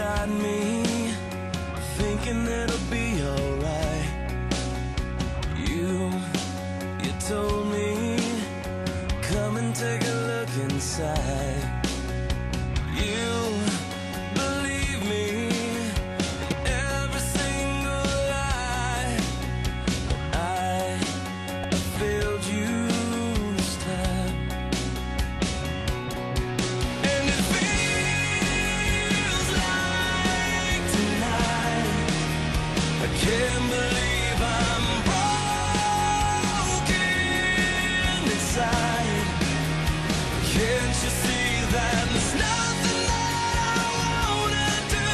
got me thinking it'll be alright. You told me, come and take a look inside. You believe me in every single lie. I failed you this time. And it feels like tonight I can't believe I'm broken inside. Can't you see that there's nothing that I wanna do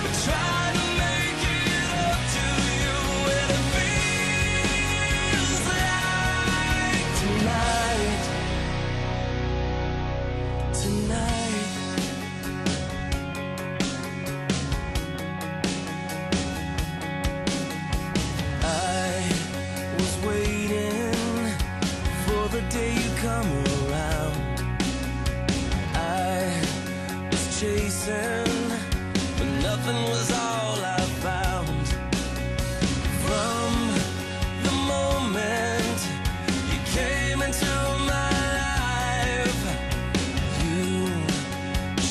but try to make it up to you? And it feels like tonight, tonight. I was waiting for the day you come around. I was chasing, but nothing was all I found. From the moment you came into my life, you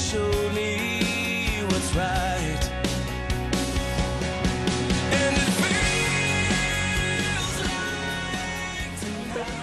showed me what's right. And it feels like tonight.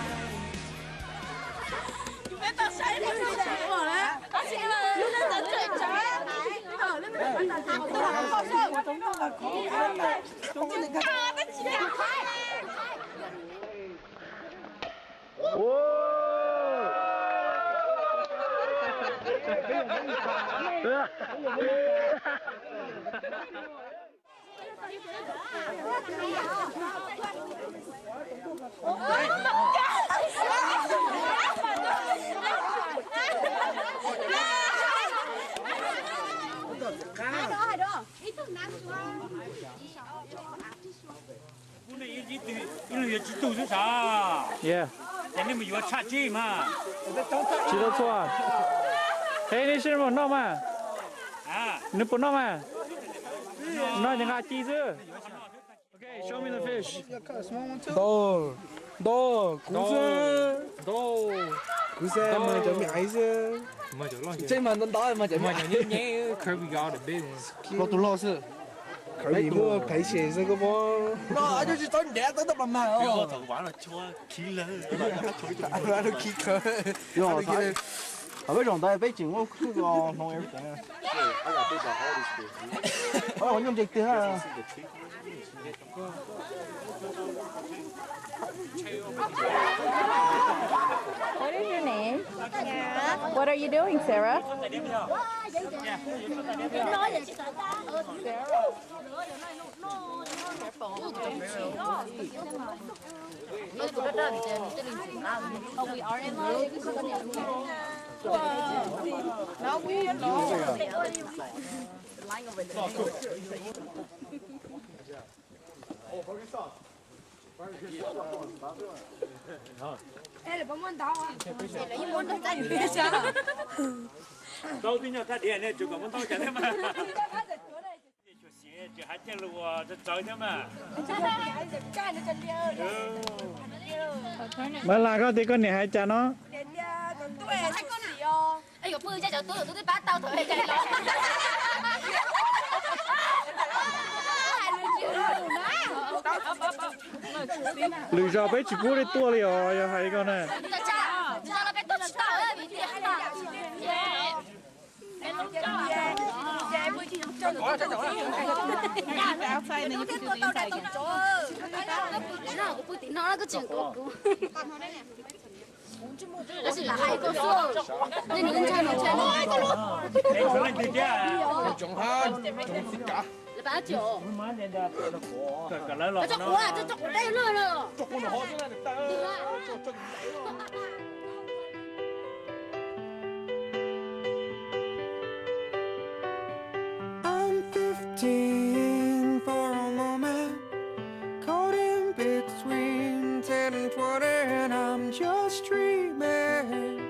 Yeah， 你们要插鸡嘛？知道错啊？嘿，你是不弄嘛？啊，你不弄嘛？弄你看鸡子。Okay, show me the fish. Đồ, đồ, cú sơ, Đồ. cú sơ mà cho mẹ ấy sơ. Trên mà nó đói mà cho mẹ nhé Kirby got the big ones. lo tụ lo sơ. Khởi mua phải xẻ sơ cái bó. Nó cho chị tới đẻ tới tập làm mà. 我头完了，戳起了，Anh ra được khí khởi. Yo, I bet on that beijing我去个弄 everything. Oh, nhung dịch thế ha. What is your name? What are you doing, Sarah? Đâu tin nhau ta điện này chụp còn tao chẳng thế mà. Chỉ hai chân lùa cho trời thế mà. Mà là có thì con này hai cha nó. Ê, có bươi cho cháu tôi bắt tao thôi chạy lo. Lười ra bé chỉ bố đi tua liền rồi hay con này. Cho nó bé tôi tao ấy bị tiền. Outside, and then you can do the inside again. Nó cứ chịu cô. Nó chỉ là hai cô số. Nên những chân nó chơi nó hai cô luôn. Em phải lên tiền chứ. Trồng hơn, trồng xịt cả. Là ba triệu. Má lên đó nó khổ. Cả lấy lọ Nó nó. chọc quá, nó chọc đây luôn rồi. Chọc con nó ho thế này được ta. Chọc I'm 15 for a moment, caught in between 10 and 20, and I'm just dreaming,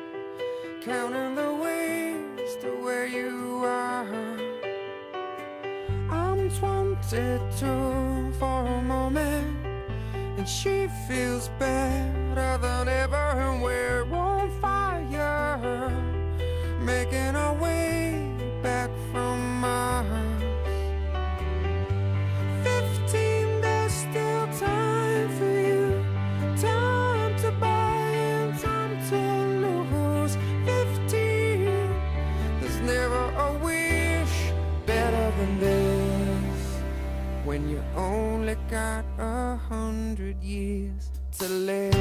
counting the ways to where you are. it to for a moment, and she feels better than ever, and we're on fire, making our way back from Mars. 15, there's still time for you, time to buy and time to lose. 15, there's never a wish better than this, when you only got 100 years to live.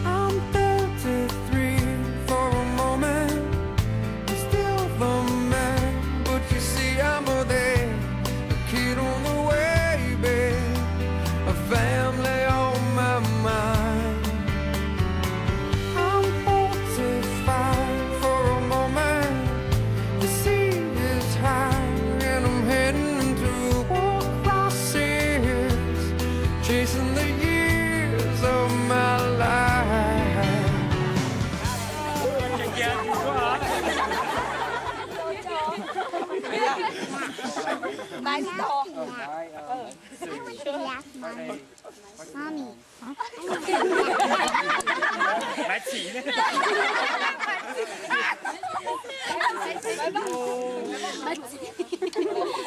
I'm 33 for a moment, I'm still the man, but you see I'm a there, a kid on the way, babe, a family on my mind. I'm 45 for a moment, the sea is high and I'm heading through crosses, chasing the years of my life. Bài đi to. Mommy. Lại chỉ đấy.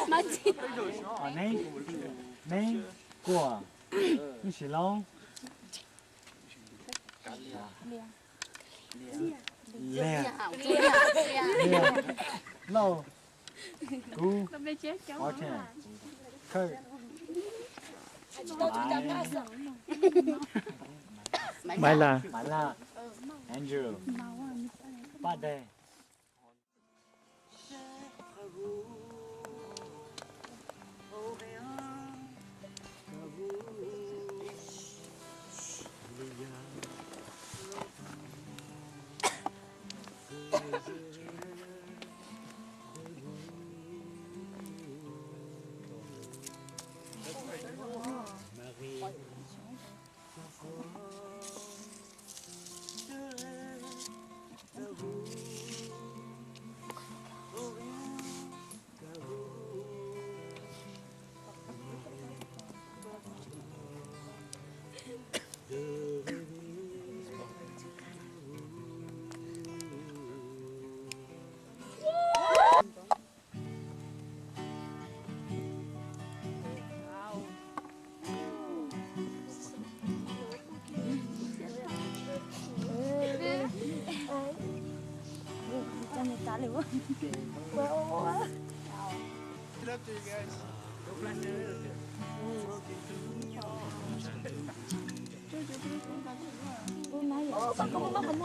맞지? Nè, của, như xí long. Lè, lâu, cú, có chè, khơi. Mai là Andrew, ba đề. Hãy subscribe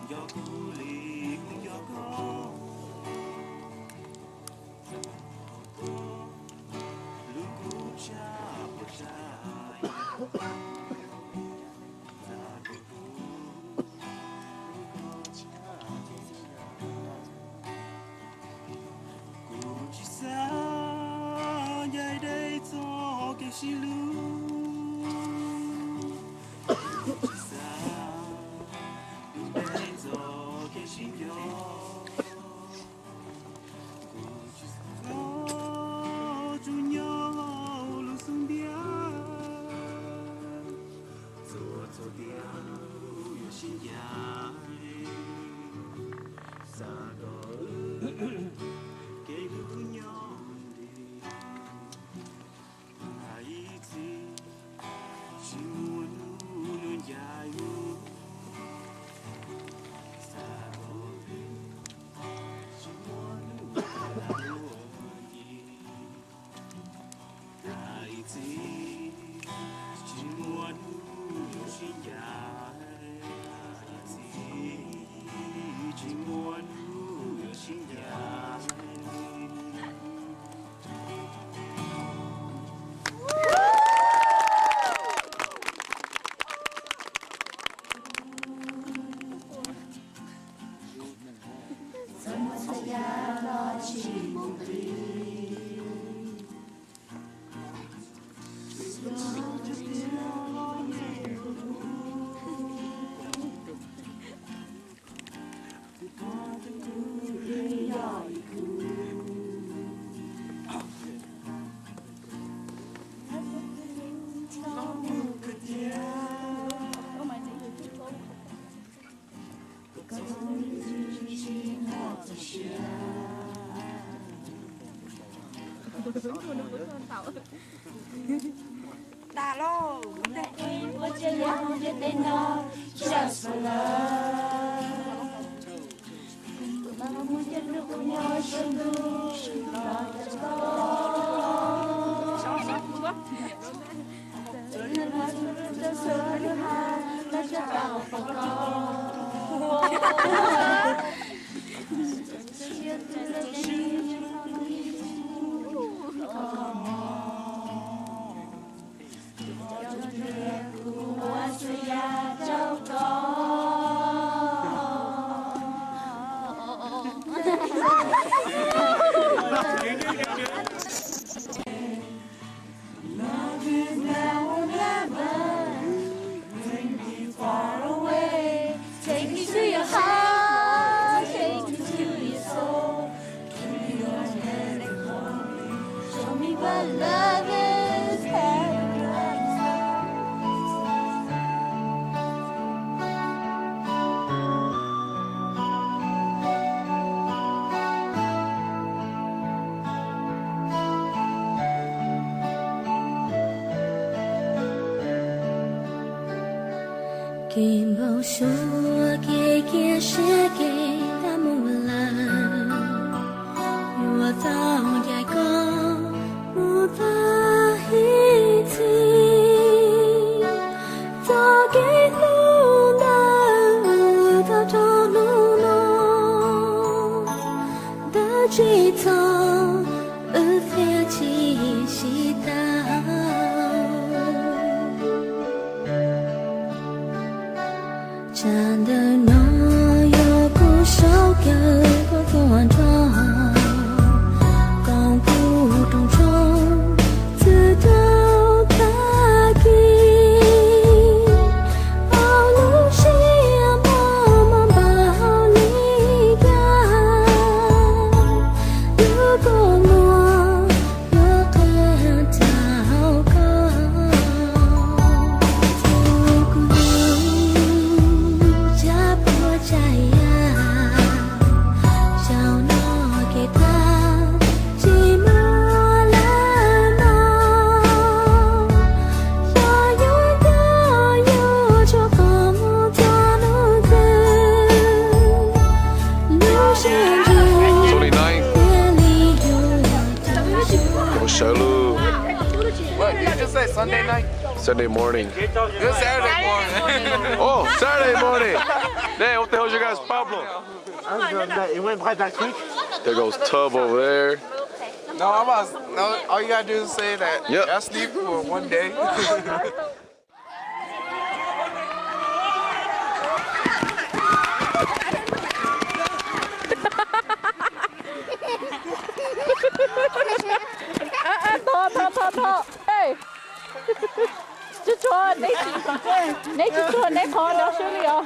cho kênh Ghiền Mì Gõ để không bỏ lỡ Take me to your heart, take me to your soul. Give me your hand and hold me. Show me what love is. Paradise. Kim bao số kia kia sẽ kể ta một lần mùa tao dài có mùa ta hi thi ta kể luôn đã ta cho luôn nó đã chỉ thao ở phía chỉ ta真的能有不少个过程，光不动中自动打击，好路线慢慢把你赶，如果我有很糟糕。What, did you just say Sunday night? Sunday morning. Good Saturday morning. Oh, Saturday morning. Dang, what the hell's your guys' problem? It went right back quick. There goes Tub over there. No, all you gotta do is say that. Yep. I sleep for one day. Thôi. Ê. Chú cho nấy chú cho nấy con đó xử lý à.